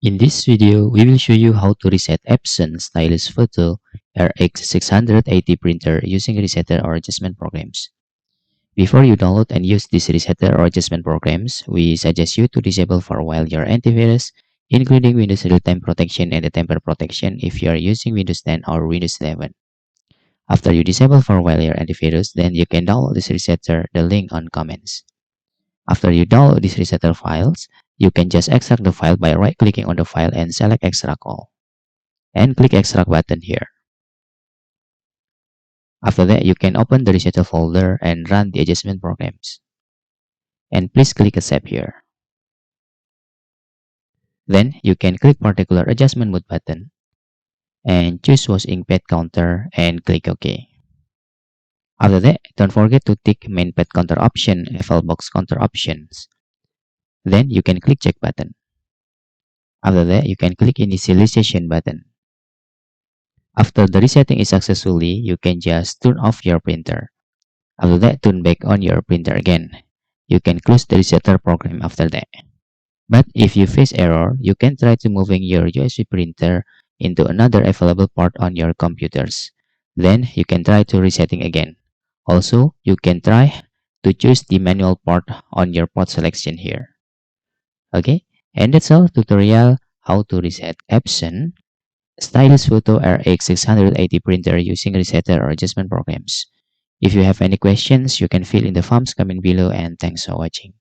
In this video, we will show you how to reset Epson Stylus Photo RX680 printer using resetter or adjustment programs. Before you download and use these resetter or adjustment programs, we suggest you to disable for a while your antivirus, including Windows Real-Time Protection and the Temper Protection if you are using Windows 10 or Windows 11. After you disable for a while your antivirus, then you can download this resetter, the link on comments. After you download these resetter files, you can just extract the file by right-clicking on the file and select Extract All, and click Extract button here. After that, you can open the resetter folder and run the adjustment programs. And please click Accept here. Then you can click Particular Adjustment Mode button and choose Wash Ink Pad Counter and click OK. After that, don't forget to tick Main Pad Counter option and File Box Counter options. Then you can click Check button. After that, you can click Initialization button. After the resetting is successfully, you can just turn off your printer. After that, turn back on your printer again. You can close the resetter program after that. But if you face error, you can try to moving your USB printer into another available port on your computers. Then you can try to resetting again. Also, you can try to choose the manual port on your port selection here. Okay, and that's all tutorial how to reset Epson Stylus Photo RX680 printer using resetter or adjustment programs. If you have any questions, you can fill in the forms comment below, and thanks for watching.